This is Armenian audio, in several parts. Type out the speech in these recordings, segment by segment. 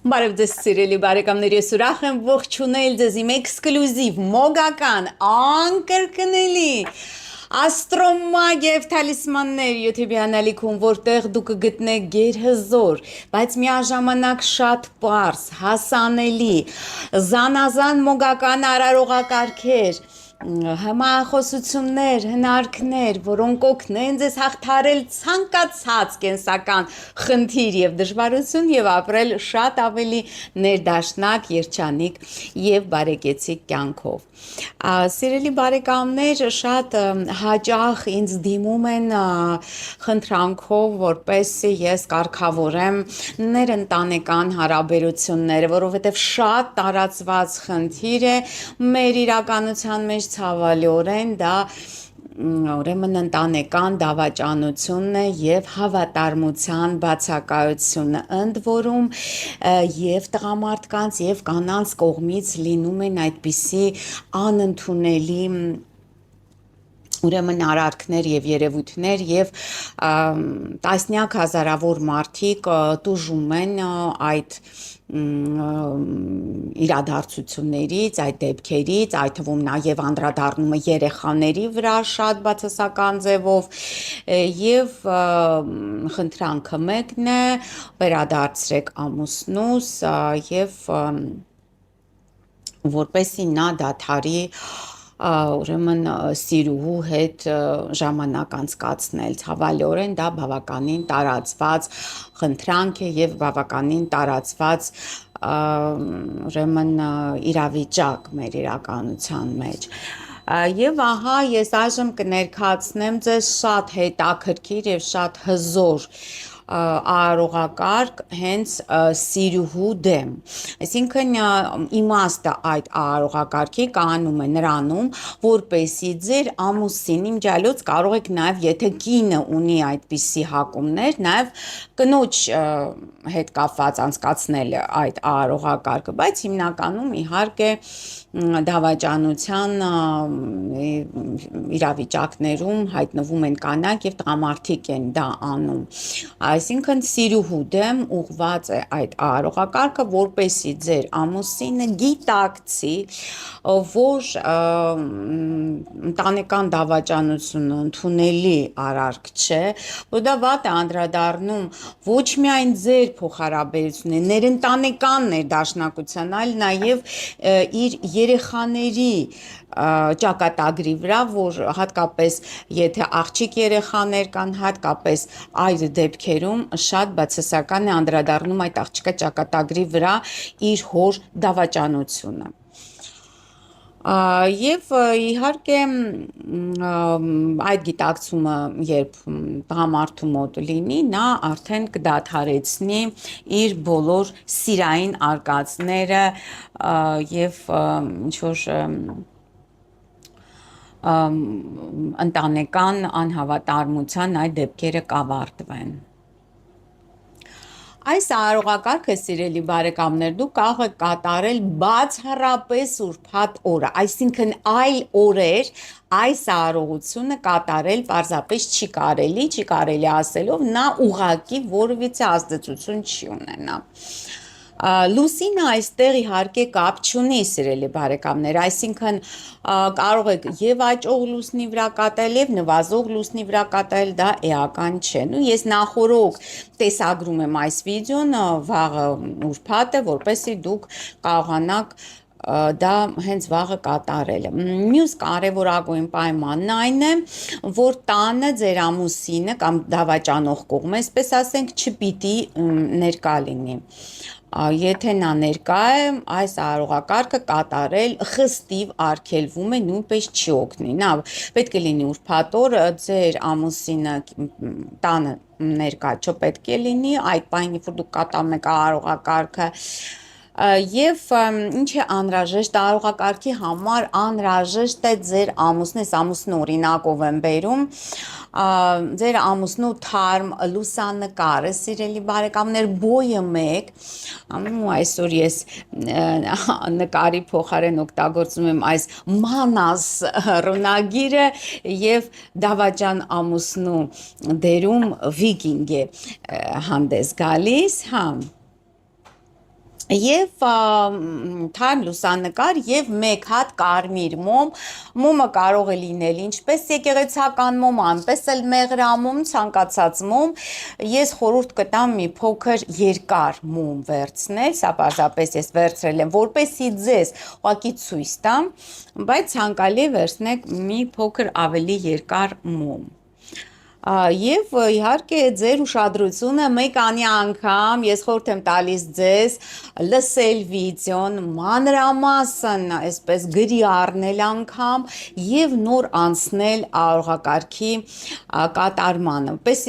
Բարև ձեզ սիրելի բարեկամներ, ես ուրախ եմ ողջունել ձեզ իմ էքսկլյուզիվ, մոգական, անկրկնելի Աստրոմագիա եւ թալիսմաններ YouTube-յան ալիքում, որտեղ դուք կգտնեք գերհզոր, բայց միաժամանակ շատ պարզ, հասանելի, զանազան մոգական արարողակարգեր, հմախոսություններ, հնարքներ, որոնք օգնեն ձեզ հաղթարել ցանկացած կենսական խնդիր եւ դժվարություն եւ ապրել շատ ավելի ներդաշնակ, երջանիկ եւ բարեկեցիկ կյանքով։ Սիրելի բարեկամներ, շատ հաճախ ինձ դիմում են խնդրանքով, որպեսզի ես կարգավորեմ ներընտանեկան հարաբերությունները, որովհետև շատ տարածված խնդիր է մեր իրականության մեջ ցավալիորեն դա ուրեմն ընտանեկան դավաճանությունն է եւ հավատարմության բացակայությունը, ընդ որում եւ տղամարդկանց եւ կանանց կողմից լինում են այդպիսի անընդունելի ուրեմն արարքներ եւ երևույթներ եւ տասնյակ հազարավոր մարդիկ տուժում են այդ իրադարձություններից, այդ դեպքերից, այդ թվում նաև անդրադառնումը երեխաների վրա շատ բացասական ձևով եւ խնդրանքը մեկն է վերադարձրեք ամուսնուս եւ որպեսզի նա դադարի ուրեմն սիրուհու հետ ժամանակ անցկացնել ցավալիորեն դա բավականին տարածված խնդրանք է եւ բավականին տարածված ուրեմն իրավիճակ մեր իրականության մեջ Եվ ահա ես այժմ կներկայացնեմ ձեզ շատ հետաքրքիր եւ շատ հզոր արարողակարգ հենց սիրուհու դեմ այսինքն իմաստը այդ արարողակարգի կանում է նրանում որպեսի ձեր ամուսին իմջալոց կարող եք նաև եթե կինը ունի այդպիսի հակումներ նաև կնոջ հետ կապված անցկացնել այդ արարողակարգը բայց հիմնականում իհարկե դավաճանության իրավիճակներում հայտնվում են կանայք եւ տղամարդիկ են դա անում Այսինքն սիրուհու դեմ ուղված է այդ արարողակարգը, որպեսի ձեր ամուսինը գիտակցի, որ ընտանեկան դավաճանությունը ընդունելի արարք չէ, որ դա վատ է անդրադառնում ոչ միայն ձեր փոխհարաբերությունների, ներընտանեկան ներդաշնակության, այլ նաև իր երեխաների ճակատագրի վրա, որ հատկապես եթե աղջիկ երեխաներ կան, հատկապես այդ դեպքերում շատ բացասական է անդրադառնում այդ աղջկա ճակատագրի վրա իր հոր դավաճանությունը Եվ իհարկե այդ գիտակցումը երբ տղամարդու մոտ լինի, նա արդեն կդադարեցնի իր բոլոր սիրային արկածները եւ ինչ-որ ընտանեկան անհավատարմության այդ դեպքերը կավարտվեն Այս արարողակարգը սիրելի բարեկամներ դուք կարող եք կատարել բացառապես ուրբաթ օրը, այսինքն այլ օրեր այս արարողությունը կատարել պարզապես չի կարելի ասելով նա ուղղակի որևիցե ազդեցություն չի ունենա Լուսինը այստեղ իհարկե կապ չունի սիրելի բարեկամներ, այսինքն կարող եք եւ աճող լուսնի վրա կատարել եւ նվազող լուսնի վրա կատարել դա էական չէ։ Նու ես նախորոք տեսագրում եմ այս վիդեոն վաղը ուրբաթ է, որպեսզի դուք կարողանաք դա հենց վաղը կատարելը։ Մյուս կարևորագույն պայմանն այն է, որ տանը ձեր ամուսինը կամ դավաճանող կողմը, այսպես ասենք, չպիտի ներկա լինի։ Եթե նա ներկա է, այս արարողակարգը կատարել խստիվ արգելվում է, նույնպես չի օգնի։ Նա պետք է լինի ուրբաթ օր, ձեր ամուսինը տանը ներկա չպետք է լինի, այդ պահին, երբ դուք կատարում եք արարողակարգը Եվ ինչ է անհրաժեշտ արարողակարգի համար անհրաժեշտ է ձեր ամուսնու, ես ամուսնու օրինակով եմ բերում, ձեր ամուսնու թարմ լուսանկարը, սիրելի բարեկամներ, բոյը մեկ, այսօր ես նկարի փոխարեն օգտագործում եմ այս մանաս ռունագիրը եւ դավաճան ամուսնու դերում վիկինգ է հանդես գալիս, հա Եվ թարմ լուսանկար եւ մեկ հատ կարմիր մոմ, մոմը կարող է լինել ինչպես եկեղեցական մոմ, այնպես էլ մեղրամոմ, ցանկացած մոմ, ես խորհուրդ կտամ մի փոքր երկար մոմ վերցնել, սա պարզապես ես վերցրել եմ, որպեսզի ձեզ ուղղակի ցույց տամ, բայց ցանկալի է վերցնեք մի փոքր ավելի երկար մոմ։ Եվ իհարկե ձեր ուշադրությունը մեկ անի անգամ ես խորհուրդ եմ տալիս ձեզ լսել վիդեոն մանրամասն այսպես գրի առնել անգամ եւ նոր անցնել աղաղակարգի կատարմանը, պես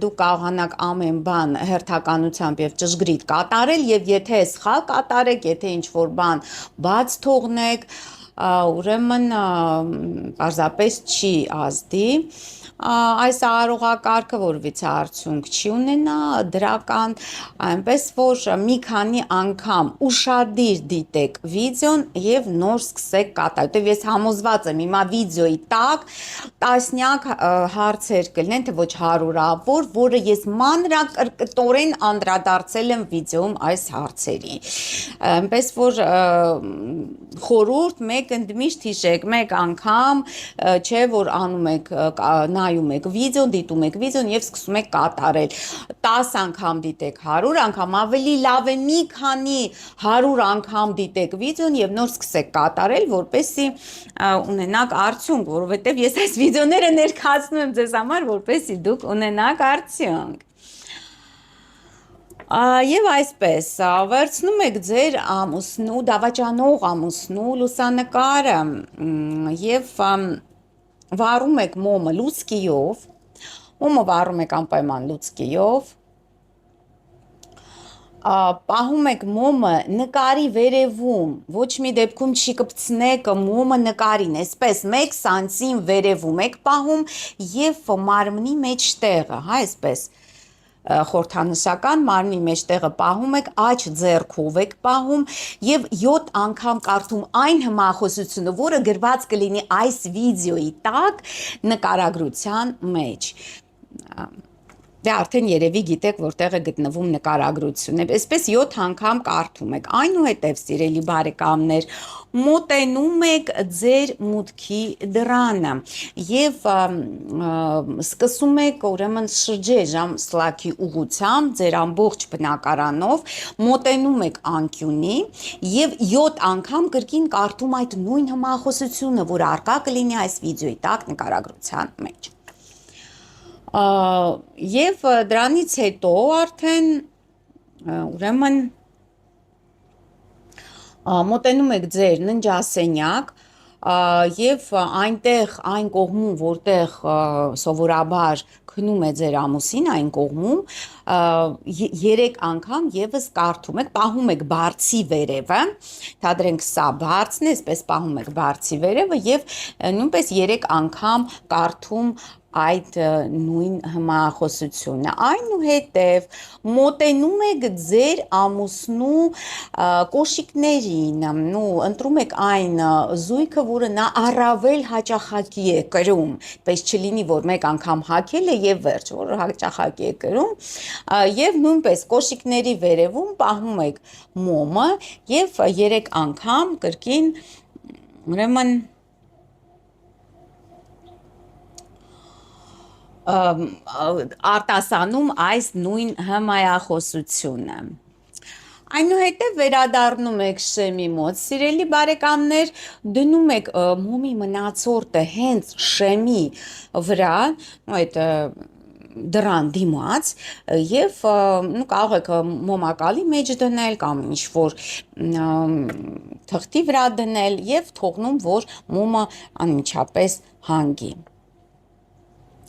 դուք կարողանաք ամեն բան հերթականությամբ եւ ճշգրիտ կատարել եւ եթե սխալ կատարեք, եթե ինչ որ բան բաց թողնեք, ուրեմն պարզապես չի ազդի այս արողակարգը, որովից արդյունք չի ունենա դրական, այնպես որ մի քանի անգամ ուշադիր դիտեք վիդեոն եւ նոր սկսեք կատարել։ Եվ ես համոզված եմ, հիմա վիդեոյի տակ տասնյակ հարցեր կլինեն, թե ոչ հարյուրավոր, որը ես մանրակրկտորեն անդրադարձել եմ վիդեոում այս հարցերի։ Այնպես որ խորհուրդ մեկ ընդմիշտ հիշեք, մեկ անգամ չէ որ անում եք նայում եք վիդեոն, դիտում եք վիդեոն եւ սկսում եք կատարել 10 անգամ դիտեք 100 անգամ, ավելի լավ է մի քանի 100 անգամ դիտեք վիդեոն եւ նոր սկսեք կատարել, որպեսզի ունենաք արդյունք, որովհետեւ ես այս վիդեոները ներկայացնում եմ ձեզ համար, որպեսզի դուք ունենաք արդյունք։ Եվ այսպես վերցնում եք ձեր ամուսնու, դավաճանող ամուսնու լուսանկարը եւ վառում եք մոմը լուցկիով, մոմը վառում եք անպայման լուցկիով, պահում եք մոմը նկարի վերևում, ոչ մի դեպքում չի կպցնեք մոմը նկարին, այսպես 1 սանտիմ վերևում եք պահում եւ մարմնի մեջ տեղը, հա, այսպես խորհրդանշական մարմնի մեջ տեղը պահում եք, աջ ձեռքով եք պահում եւ 7 անգամ կարդում այն հմախոսությունը, որը գրված կլինի այս վիդեոյի տակ նկարագրության մեջ։ Դե արդեն երևի գիտեք որտեղ է գտնվում նկարագրությունը։ Այսպես 7 անգամ կարդում եք։ Այնուհետև, սիրելի բարեկամներ, մոտենում եք ձեր մուտքի դռանը եւ սկսում եք ուրեմն շրջել ժամսլաքի ուղղությամբ ձեր ամբողջ բնակարանով, մոտենում եք անկյունի եւ 7 անգամ կրկին կարդում այդ նույն հմախոսությունը, որ արկա կլինի այս վիդեոյի տակ նկարագրության մեջ։ Եվ դրանից հետո արդեն ուրեմն մոտենում եք ձեր ննջասենյակ եւ այնտեղ այն կողմում, որտեղ սովորաբար քնում է ձեր ամուսին, այն կողմում 3 անգամ եւս կարդում եք, պահում եք բարձի վերևը, թադրենք սա բարձն է, այսպես պահում եք բարձի վերևը եւ նույնպես 3 անգամ կարդում այդ նույն հմախոսությունը։ Այնուհետև մոտենում եք ձեր ամուսնու կոշիկներին, ընտրում եք այն զույգը, որը նա առավել հաճախակի է կրում, պես չլինի, որ մեկ անգամ հագել է եւ վերջ, որ հաճախակի է կրում, եւ նույնպես կոշիկների վերևում պահում եք մոմը եւ 3 անգամ կրկին ուրեմն արտասանում այս նույն հմայախոսությունը։ Այնուհետև վերադառնում եք շեմի մոտ, սիրելի բարեկամներ, դնում եք մոմի մնացորդը հենց շեմի վրա, այդ դրան դիմաց եւ կարող եք մոմակալի մեջ դնել կամ ինչ որ թղթի վրա դնել եւ թողնում որ մոմը անմիջապես հանգի։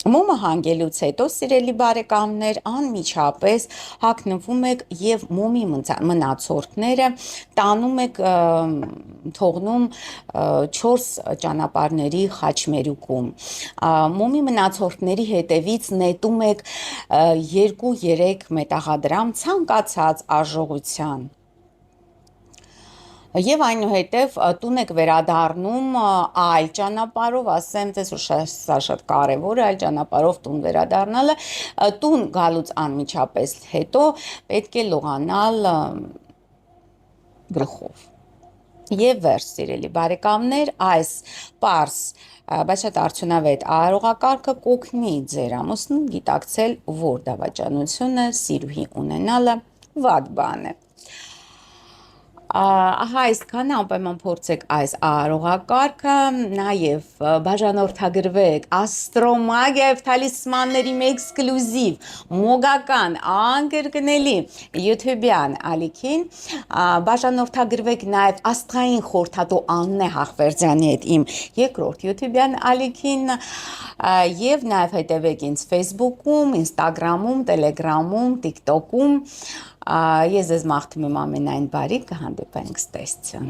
Մոմը հանգելուց հետո, սիրելի բարեկամներ, անմիջապես հագնվում եք եւ մոմի մնացորդները տանում եք թողնում 4 ճանապարհների խաչմերուկում։ Մոմի մնացորդների հետևից նետում եք 2-3 մետաղադրամ ցանկացած արժողության։ Եվ այնուհետև տուն եք վերադառնում այլ ճանապարհով, ասեմ ձեզ, որ սա շատ կարևոր է այլ ճանապարհով տուն վերադառնալը, տուն գալուց անմիջապես հետո պետք է լողանալ գլխով։ Եվ վերջ, սիրելի բարեկամներ, այս պարզ, բայց շատ արդյունավետ արարողակարգը կօգնի ձեր ամուսնուն գիտակցել, որ դավաճանությունը, սիրուհի ունենալը վատ բան է։ Ահա այսքանը անպայման փորձեք այս արարողակարգը, նաև բաժանորդագրվեք աստրոմագիա եւ թալիսմանների էքսկլյուզիվ, մոգական, անկրկնելի YouTube-յան ալիքին, բաժանորդագրվեք նաև աստղային խորհրդատու Աննե Հախվերդյանի հետ իմ երկրորդ YouTube-յան ալիքին եւ նաև հետևեք ինձ Facebook-ում, Instagram-ում, Telegram-ում, TikTok-ում։ Ես ձեզ մաղթում եմ ամենայն բարի, կհանդիպենք, ցտեսություն։